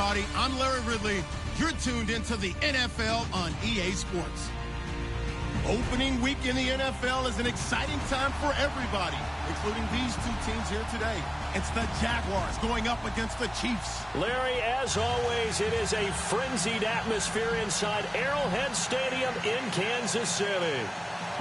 everybody. I'm Larry Ridley. You're tuned into the NFL on EA Sports. Opening week in the NFL is an exciting time for everybody, including these two teams here today. It's the Jaguars going up against the Chiefs. Larry, as always, it is a frenzied atmosphere inside Arrowhead Stadium in Kansas City.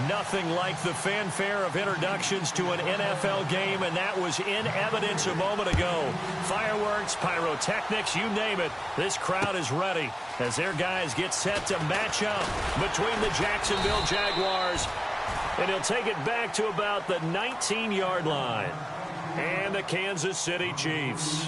Nothing like the fanfare of introductions to an NFL game, and that was in evidence a moment ago. Fireworks, pyrotechnics, you name it. This crowd is ready as their guys get set to match up between the Jacksonville Jaguars. And he'll take it back to about the 19-yard line. And the Kansas City Chiefs.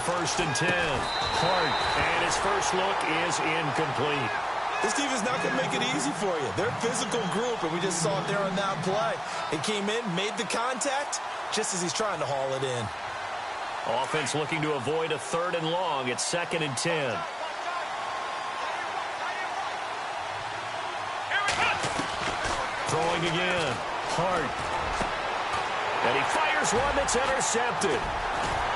First and 10. Hart, and his first look is incomplete. This defense not going to make it easy for you. They're a physical group, and we just saw it there on that play. It came in, made the contact, just as he's trying to haul it in. Offense looking to avoid a 3rd and long. It's 2nd and 10. Throwing again. Hart. And he fires one that's intercepted.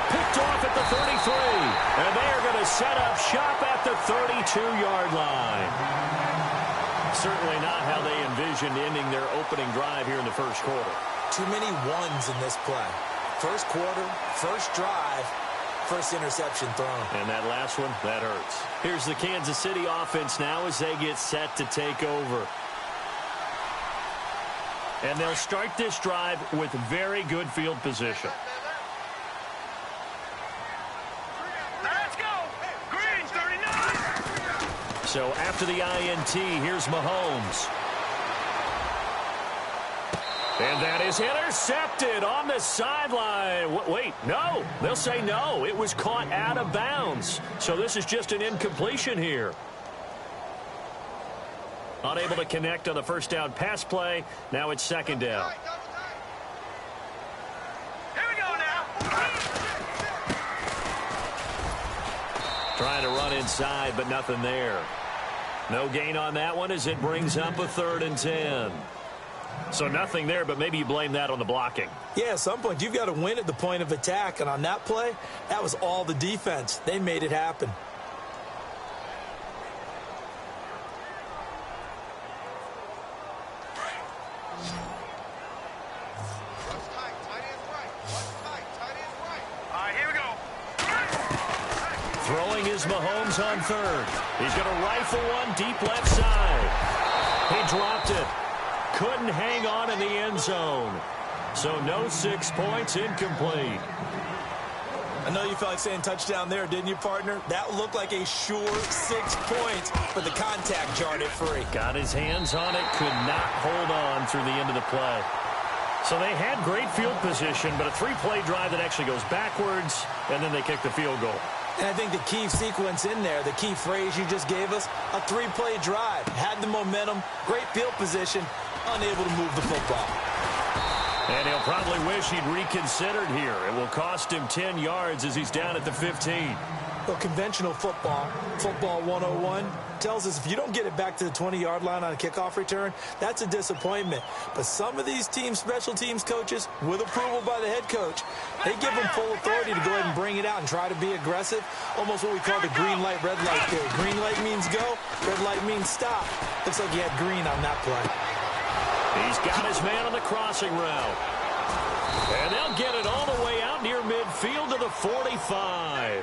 Picked off at the 33, and they are going to set up shop at the 32-yard line. Certainly not how they envisioned ending their opening drive here in the first quarter. Too many ones in this play. First quarter, first drive, first interception thrown. And that last one, that hurts. Here's the Kansas City offense now as they get set to take over. And they'll start this drive with very good field position. So after the INT, here's Mahomes. And that is intercepted on the sideline. Wait, no. They'll say no. It was caught out of bounds. So this is just an incompletion here. Unable to connect on the first down pass play. Now it's 2nd down. Here we go now. Trying to run inside, but nothing there. No gain on that one as it brings up a 3rd and 10. So nothing there, but maybe you blame that on the blocking. Yeah, at some point, you've got to win at the point of attack. And on that play, that was all the defense. They made it happen. Throwing is Mahomes on 3rd. He's going to rifle one deep left side. He dropped it. Couldn't hang on in the end zone. So no 6 points, incomplete. I know you felt like saying touchdown there, didn't you, partner? That looked like a sure 6 points, but the contact jarred it free. Got his hands on it, could not hold on through the end of the play. So they had great field position, but a 3-play drive that actually goes backwards, and then they kick the field goal. And I think the key sequence in there, the key phrase you just gave us, a 3-play drive. Had the momentum, great field position, unable to move the football. And he'll probably wish he'd reconsidered here. It will cost him 10 yards as he's down at the 15. Well, conventional football, football 101, tells us if you don't get it back to the 20-yard line on a kickoff return, that's a disappointment. But some of these teams, special teams coaches, with approval by the head coach, they give them full authority to go ahead and bring it out and try to be aggressive, almost what we call the green light, red light theory. Green light means go, red light means stop. Looks like he had green on that play. He's got his man on the crossing route. And they'll get it all the way out near midfield to the 45.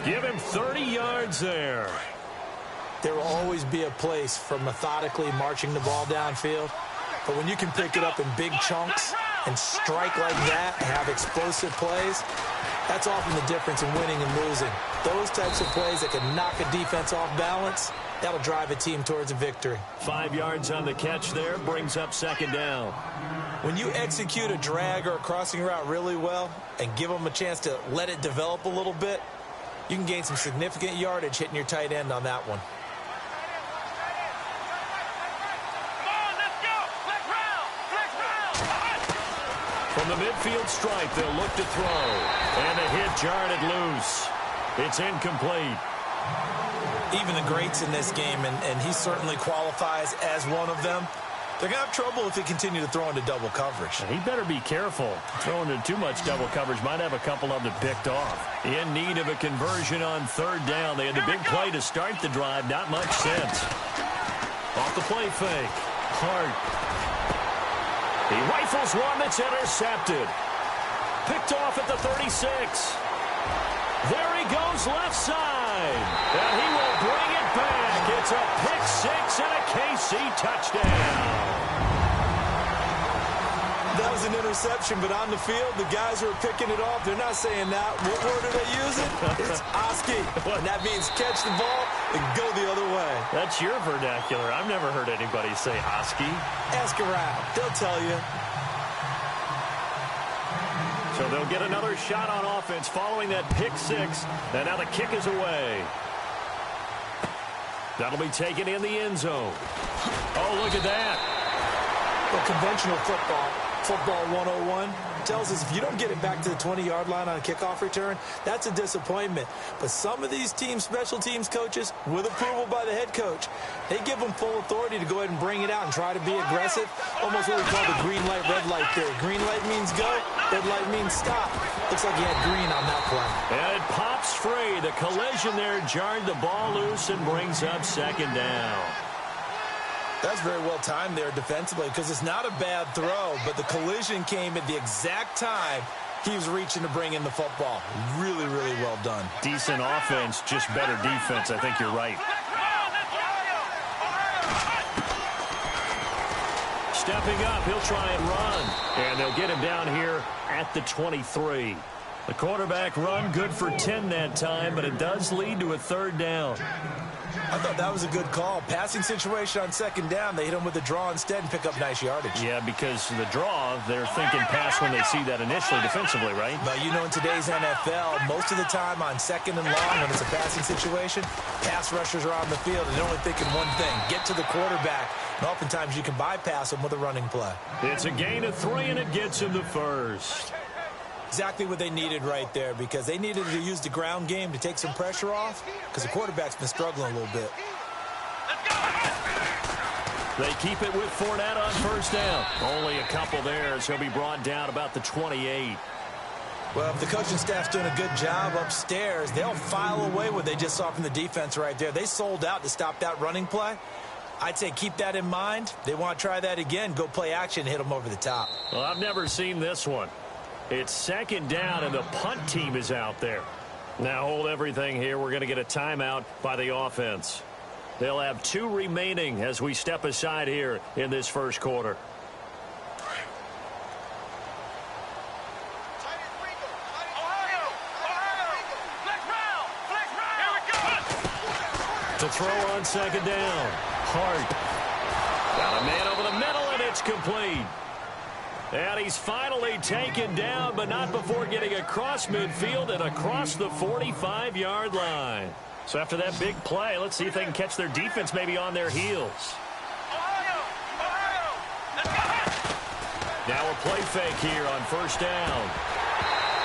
Give him 30 yards there. There will always be a place for methodically marching the ball downfield. But when you can pick it up in big chunks and strike like that and have explosive plays, that's often the difference in winning and losing. Those types of plays that can knock a defense off balance, that'll drive a team towards a victory. 5 yards on the catch there, brings up 2nd down. When you execute a drag or a crossing route really well and give them a chance to let it develop a little bit, you can gain some significant yardage hitting your tight end on that one. From the midfield stripe, they'll look to throw. And the hit jarred it loose. It's incomplete. Even the greats in this game, and he certainly qualifies as one of them, they're going to have trouble if they continue to throw into double coverage. He better be careful. Throwing into too much double coverage might have a couple of them picked off. In need of a conversion on third down. They had the big play to start the drive. Not much sense. Off the play fake. Hart. He rifles one that's intercepted. Picked off at the 36. There he goes left side. And he will bring it back. It's a pick six and a KC touchdown. That was an interception, but on the field, the guys who are picking it off, they're not saying that. What word are they using? It's Oski. And that means catch the ball and go the other way. That's your vernacular. I've never heard anybody say Oski. Ask around. They'll tell you. So they'll get another shot on offense following that pick six. And now the kick is away. That'll be taken in the end zone. Oh, look at that. Well, conventional football 101, tells us if you don't get it back to the 20-yard line on a kickoff return, that's a disappointment. But some of these teams, special teams coaches, with approval by the head coach, they give them full authority to go ahead and bring it out and try to be aggressive. Almost what we call the green light, red light theory. Green light means go, red light means stop. Looks like he had green on that play. And it pops free. The collision there jarred the ball loose and brings up second down. That's very well timed there defensively because it's not a bad throw, but the collision came at the exact time he was reaching to bring in the football. Really, really well done. Decent offense, just better defense. I think you're right. Stepping up, he'll try and run. And they'll get him down here at the 23. The quarterback run good for 10 that time, but it does lead to a third down. I thought that was a good call. Passing situation on second down. They hit him with a draw instead and pick up nice yardage. Yeah, because the draw, they're thinking pass when they see that initially defensively, right? But you know, in today's NFL, most of the time on second and long, when it's a passing situation, pass rushers are on the field and they're only thinking one thing, get to the quarterback. And oftentimes you can bypass them with a running play. It's a gain of 3, and it gets him the first. Exactly what they needed right there because they needed to use the ground game to take some pressure off because the quarterback's been struggling a little bit. They keep it with Fournette on first down. Only a couple there as he'll be brought down about the 28. Well, if the coaching staff's doing a good job upstairs, they'll file away what they just saw from the defense right there. They sold out to stop that running play. I'd say keep that in mind. They want to try that again, go play action, hit them over the top. Well, I've never seen this one. It's second down, and the punt team is out there. Now hold everything here. We're going to get a timeout by the offense. They'll have 2 remaining as we step aside here in this first quarter. To throw on second down. Hart. Got a man over the middle, and it's complete. And he's finally taken down, but not before getting across midfield and across the 45-yard line. So after that big play, let's see if they can catch their defense maybe on their heels. Now a play fake here on first down.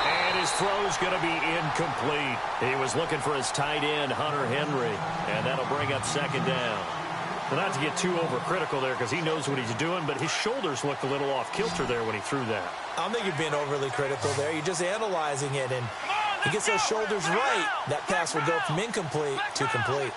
And his throw's going to be incomplete. He was looking for his tight end, Hunter Henry, and that'll bring up second down. Well, not to get too overcritical there because he knows what he's doing, but his shoulders looked a little off kilter there when he threw that. I don't think you're being overly critical there. You're just analyzing it, and he gets those shoulders right. That pass will go from incomplete to complete.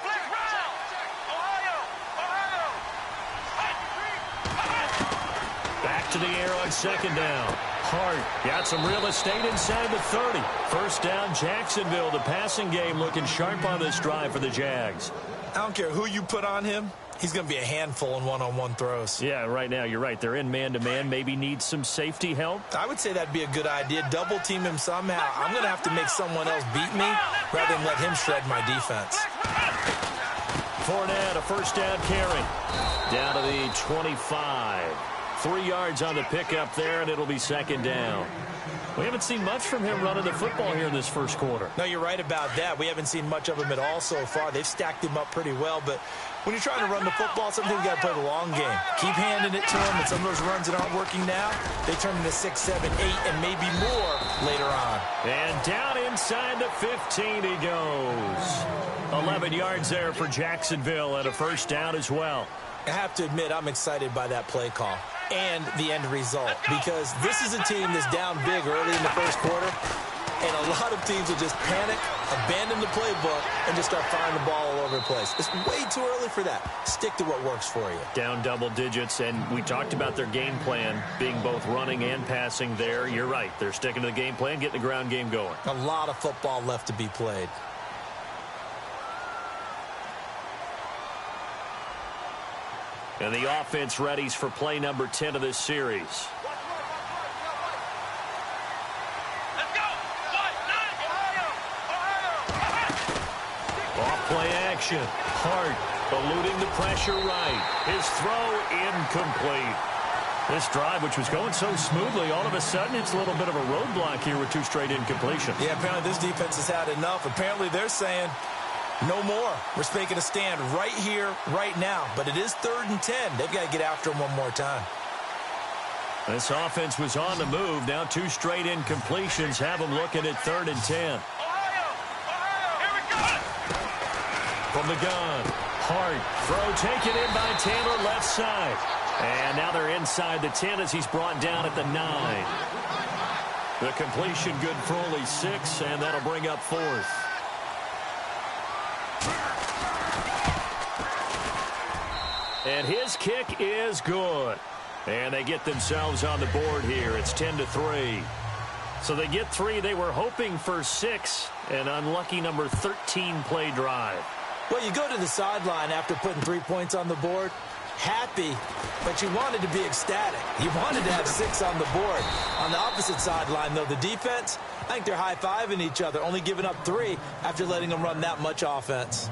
Back to the air on second down. Hart got some real estate inside the 30. First down, Jacksonville. The passing game looking sharp on this drive for the Jags. I don't care who you put on him. He's going to be a handful in one-on-one throws. Yeah, right now, you're right. They're in man-to-man. Maybe need some safety help. I would say that'd be a good idea. Double team him somehow. I'm going to have to make someone else beat me rather than let him shred my defense. Fournette, a first down carry. Down to the 25. 3 yards on the pickup there, and it'll be second down. We haven't seen much from him running the football here in this first quarter. No, you're right about that. We haven't seen much of him at all so far. They've stacked him up pretty well, but when you're trying to run the football, sometimes you got to play the long game. Keep handing it to him, and some of those runs that aren't working now, they turn into 6, 7, 8, and maybe more later on. And down inside the 15 he goes. 11 yards there for Jacksonville, and a first down as well. I have to admit, I'm excited by that play call and the end result, because this is a team that's down big early in the first quarter, and a lot of teams will just panic, abandon the playbook, and just start firing the ball all over the place. It's way too early for that. Stick to what works for you. Down double digits, and we talked about their game plan being both running and passing there. You're right. They're sticking to the game plan, getting the ground game going. A lot of football left to be played. And the offense readies for play number 10 of this series. Let's go. Off play action. Hart eluding the pressure right. His throw incomplete. This drive, which was going so smoothly, all of a sudden it's a little bit of a roadblock here with 2 straight incompletions. Yeah, apparently this defense has had enough. Apparently they're saying no more. We're making a stand right here, right now. But it is 3rd and 10. They've got to get after him one more time. This offense was on the move. Now 2 straight incompletions have them looking at 3rd and 10. Here we go. From the gun, Hart, throw taken in by Taylor left side. And now they're inside the 10 as he's brought down at the 9. The completion good for only 6, and that'll bring up 4th. And his kick is good. And they get themselves on the board here. It's 10-3. So they get 3. They were hoping for 6. An unlucky number 13 play drive. Well, you go to the sideline after putting 3 points on the board, happy, but you wanted to be ecstatic. You wanted to have 6 on the board. On the opposite sideline, though, the defense, I think they're high-fiving each other, only giving up 3 after letting them run that much offense.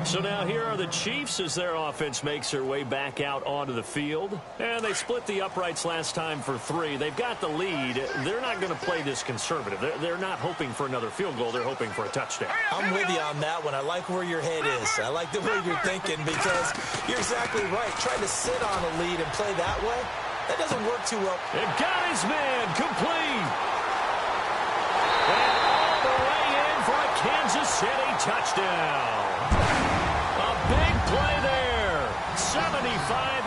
So now here are the Chiefs as their offense makes their way back out onto the field. And they split the uprights last time for 3. They've got the lead. They're not going to play this conservative. They're not hoping for another field goal. They're hoping for a touchdown. I'm with you on that one. I like where your head is. I like the way you're thinking, because you're exactly right. Trying to sit on a lead and play that way, that doesn't work too well. And got his man complete. And all the way in for a Kansas City touchdown. A big play there. 75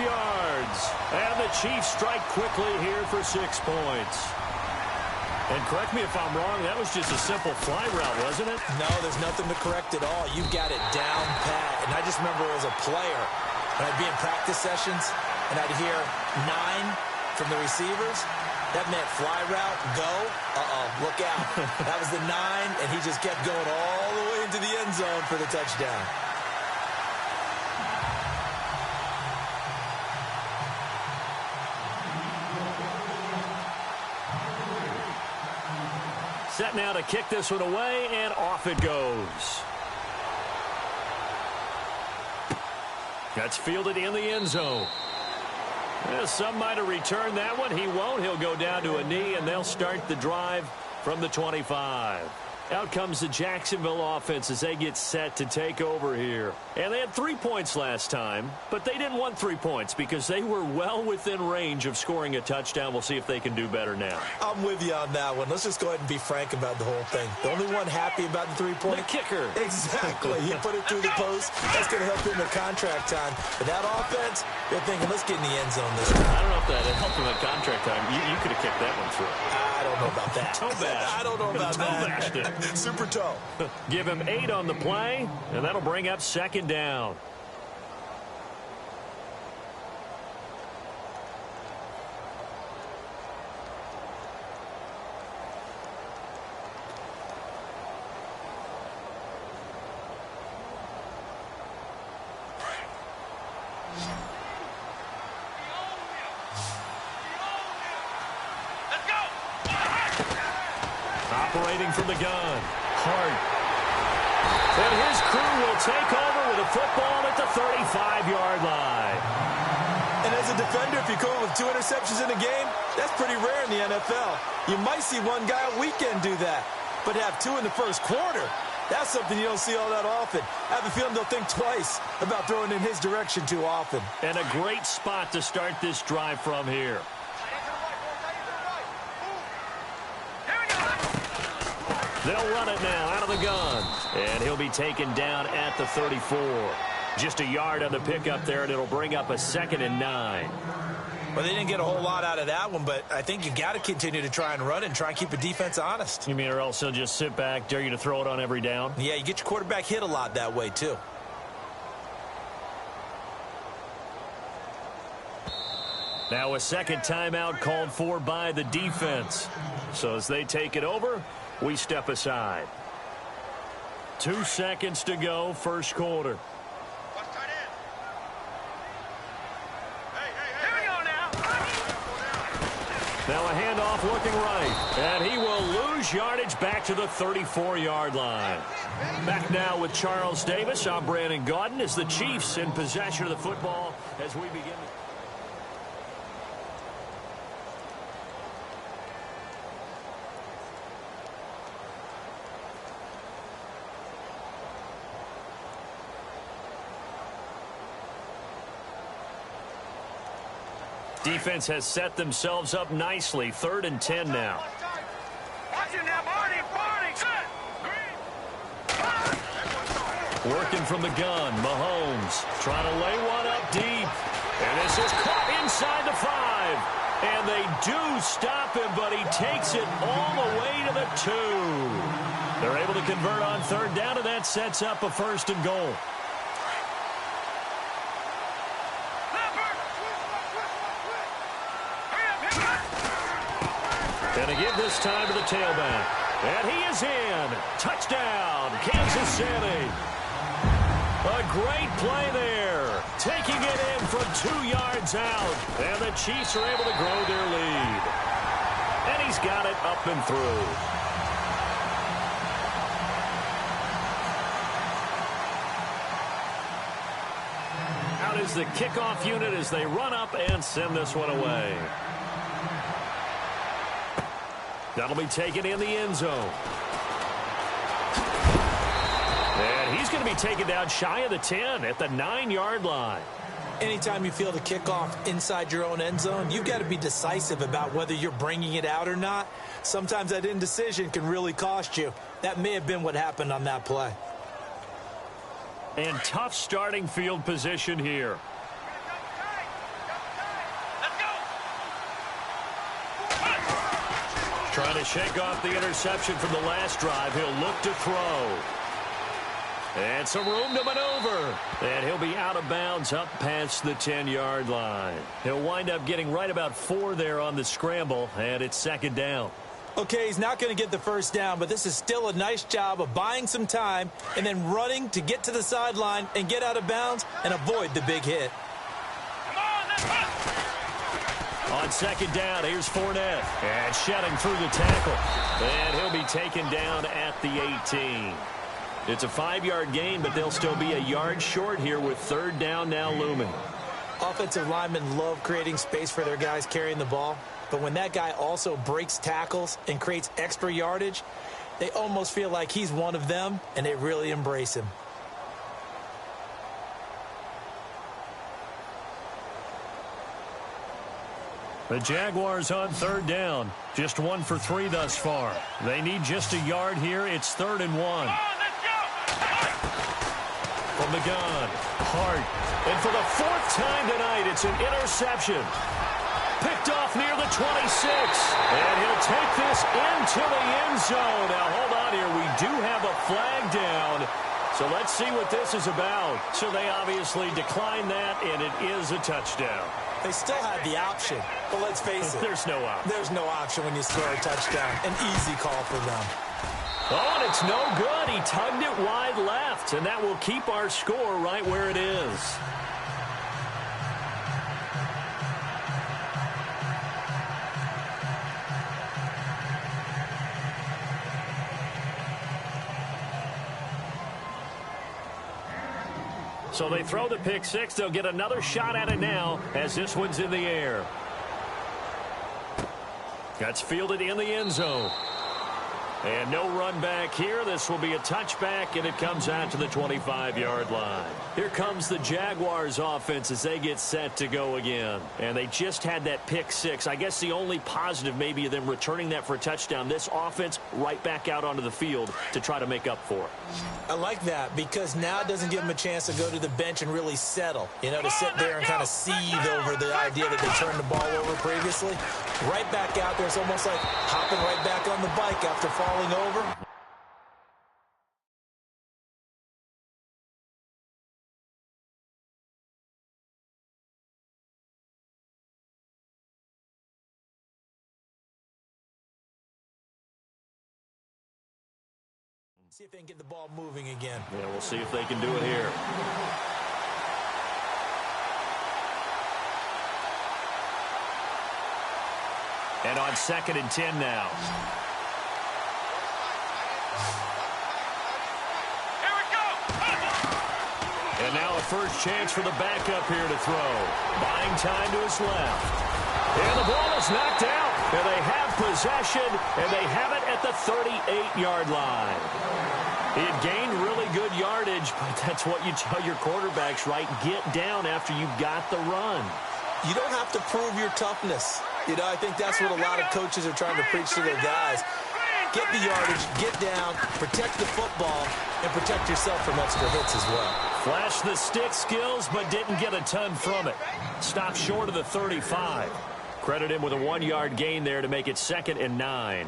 yards. And the Chiefs strike quickly here for 6 points. And correct me if I'm wrong, that was just a simple fly route, wasn't it? No, there's nothing to correct at all. You've got it down pat. And I just remember as a player, when I'd be in practice sessions and I'd hear 9 from the receivers, that meant fly route, go, look out. That was the 9, and he just kept going all the way into the end zone for the touchdown. Set now to kick this one away, and off it goes. That's fielded in the end zone. Yeah, some might have returned that one. He won't. He'll go down to a knee, and they'll start the drive from the 25. Out comes the Jacksonville offense as they get set to take over here. And they had 3 points last time, but they didn't want 3 points because they were well within range of scoring a touchdown. We'll see if they can do better now. I'm with you on that one. Let's just go ahead and be frank about the whole thing. The only one happy about the 3-point? The kicker. Exactly. He put it through the post. That's going to help him in contract time. But that offense, they're thinking, let's get in the end zone this time. I don't know if that helped him at contract time. You could have kicked that one through. I don't know about that. Toe bash. I don't know about Toe that. Super toe. Give him 8 on the play, and that'll bring up second down. Operating from the gun. Hart. And his crew will take over with a football at the 35-yard line. And as a defender, if you come up with 2 interceptions in a game, that's pretty rare in the NFL. You might see one guy a weekend do that, but have 2 in the first quarter, that's something you don't see all that often. I have a feeling they'll think twice about throwing in his direction too often. And a great spot to start this drive from here. They'll run it now out of the gun. And he'll be taken down at the 34. Just a yard on the pickup there, and it'll bring up a 2nd and 9. Well, they didn't get a whole lot out of that one, but I think you got to continue to try and run it and try and keep the defense honest. You mean or else he'll just sit back, dare you to throw it on every down? Yeah, you get your quarterback hit a lot that way, too. Now a second timeout called for by the defense. So as they take it over, we step aside. 2 seconds to go, first quarter. Now a handoff looking right, and he will lose yardage back to the 34-yard line. Back now with Charles Davis. I'm Brandon Gaudin as the Chiefs in possession of the football as we begin. Defense has set themselves up nicely. 3rd and 10 now. Working from the gun, Mahomes trying to lay one up deep. And this is caught inside the 5. And they do stop him, but he takes it all the way to the 2. They're able to convert on 3rd down, and that sets up a 1st and goal. And a give this time to the tailback. And he is in. Touchdown, Kansas City. A great play there. Taking it in from 2 yards out. And the Chiefs are able to grow their lead. And he's got it up and through. Out is the kickoff unit as they run up and send this one away. That'll be taken in the end zone. And he's going to be taken down shy of the 10 at the 9-yard line. Anytime you feel the kickoff inside your own end zone, you've got to be decisive about whether you're bringing it out or not. Sometimes that indecision can really cost you. That may have been what happened on that play. And tough starting field position here. Trying to shake off the interception from the last drive. He'll look to throw. And some room to maneuver. And he'll be out of bounds up past the 10-yard line. He'll wind up getting right about 4 there on the scramble, and it's 2nd down. Okay, he's not going to get the 1st down, but this is still a nice job of buying some time and then running to get to the sideline and get out of bounds and avoid the big hit. On 2nd down, here's Fournette. And shedding through the tackle. And he'll be taken down at the 18. It's a 5-yard gain, but they'll still be a yard short here with 3rd down now looming. Offensive linemen love creating space for their guys carrying the ball. But when that guy also breaks tackles and creates extra yardage, they almost feel like he's one of them, and they really embrace him. The Jaguars on 3rd down. Just 1 for 3 thus far. They need just a yard here. It's 3rd and 1. From the gun, Hart. And for the 4th time tonight, it's an interception. Picked off near the 26. And he'll take this into the end zone. Now, hold on here. We do have a flag down. So let's see what this is about. So they obviously declined that, and it is a touchdown. They still had the option, but let's face it. There's no option. There's no option when you score a touchdown. An easy call for them. Oh, and it's no good. He tugged it wide left, and that will keep our score right where it is. So they throw the pick six. They'll get another shot at it now as this one's in the air. That's fielded in the end zone. And no run back here. This will be a touchback, and it comes out to the 25-yard line. Here comes the Jaguars offense as they get set to go again. And they just had that pick six. I guess the only positive maybe of them returning that for a touchdown. This offense right back out onto the field to try to make up for it. I like that because now it doesn't give them a chance to go to the bench and really settle. You know, to sit there and kind of seethe over the idea that they turned the ball over previously. Right back out there. It's almost like hopping right back on the bike after falling over. See if they can get the ball moving again. Yeah, we'll see if they can do it here. And on 2nd and 10 now. Here we go. And now a first chance for the backup here to throw. Buying time to his left. And the ball is knocked out. And they have possession, and they have it at the 38-yard line. He had gained really good yardage, but that's what you tell your quarterbacks, right? Get down after you got the run. You don't have to prove your toughness. You know, I think that's what a lot of coaches are trying to preach to their guys. Get the yardage, get down, protect the football, and protect yourself from extra hits as well. Flashed the stick skills, but didn't get a ton from it. Stopped short of the 35. Credit him with a 1-yard gain there to make it 2nd and 9.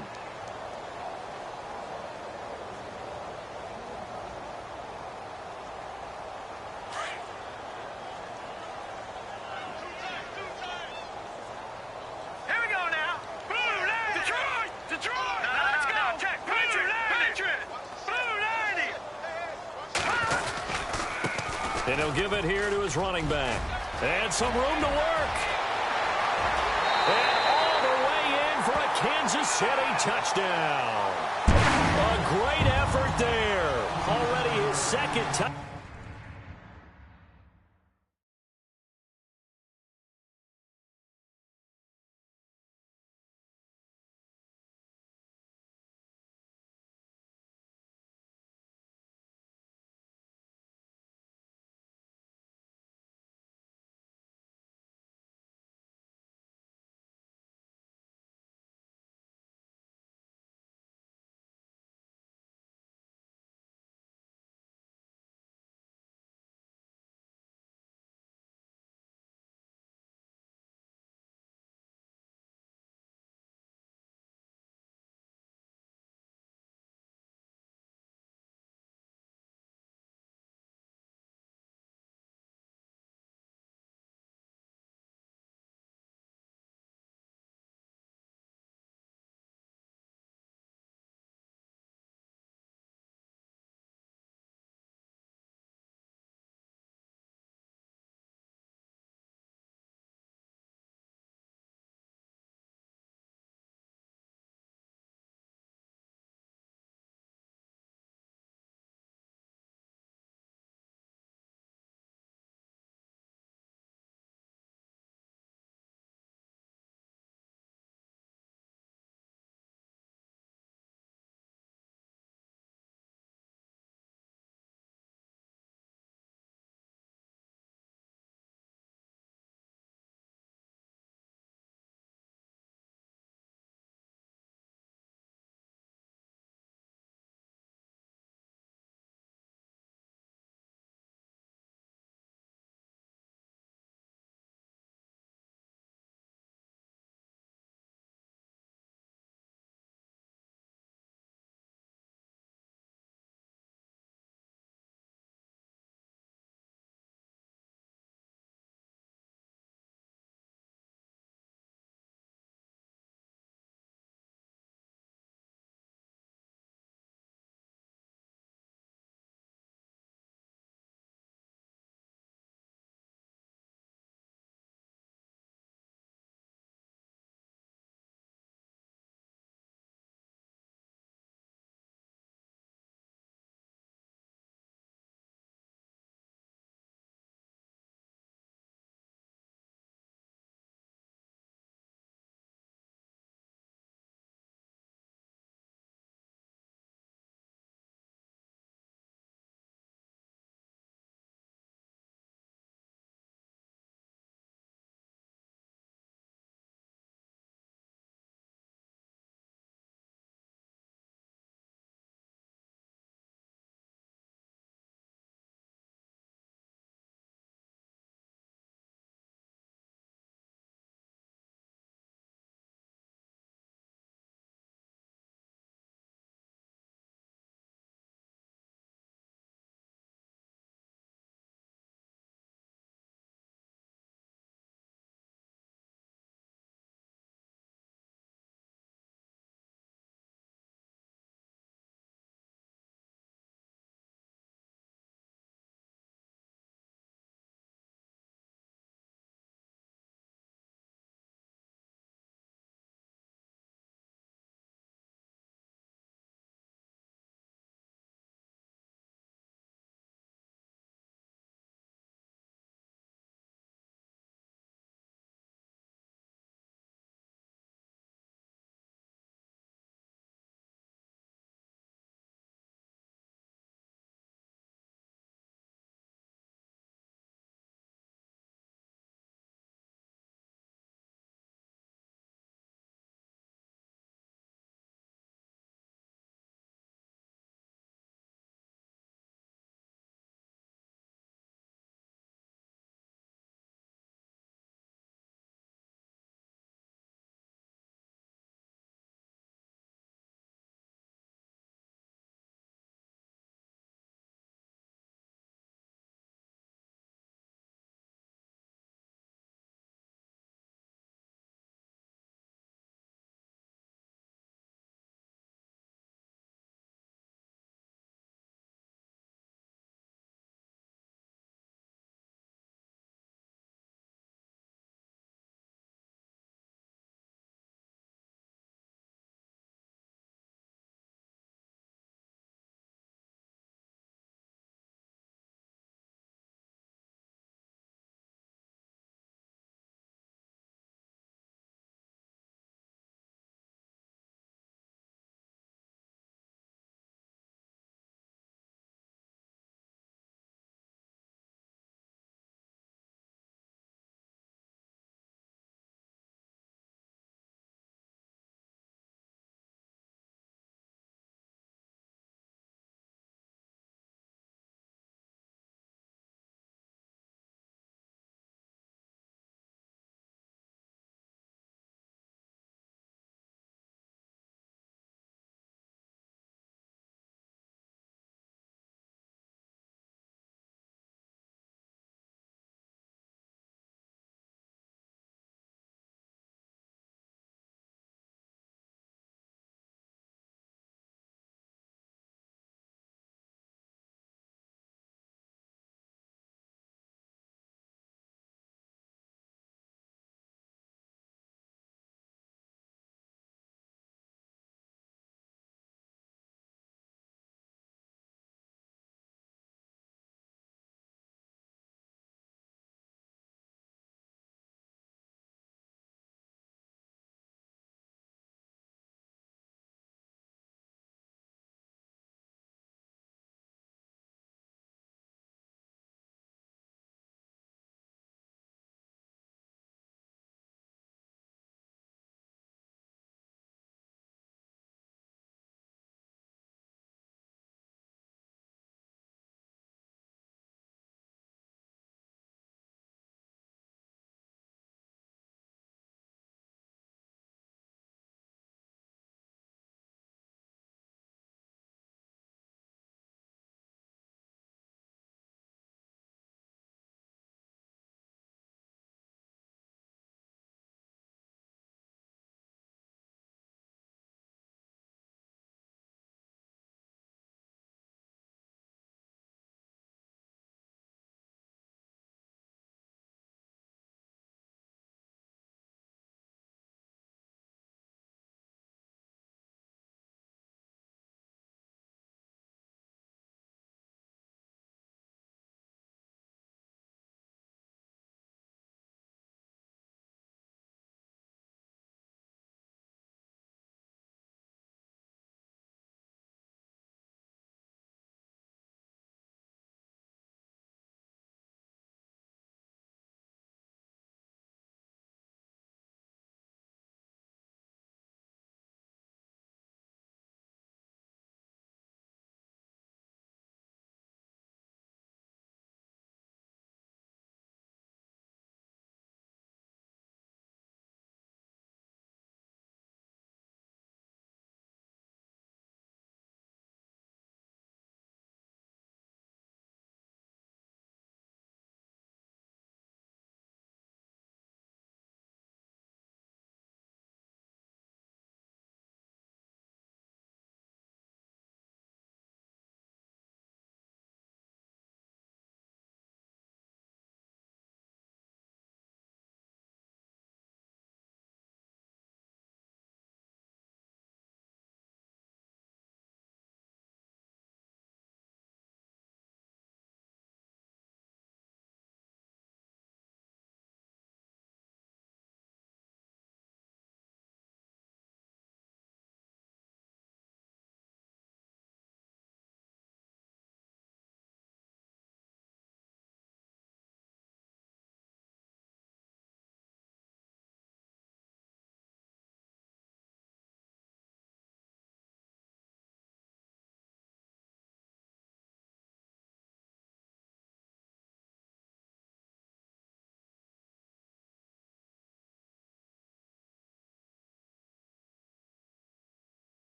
And he'll give it here to his running back. And some room to work. And all the way in for a Kansas City touchdown. A great effort there. Already his 2nd touchdown.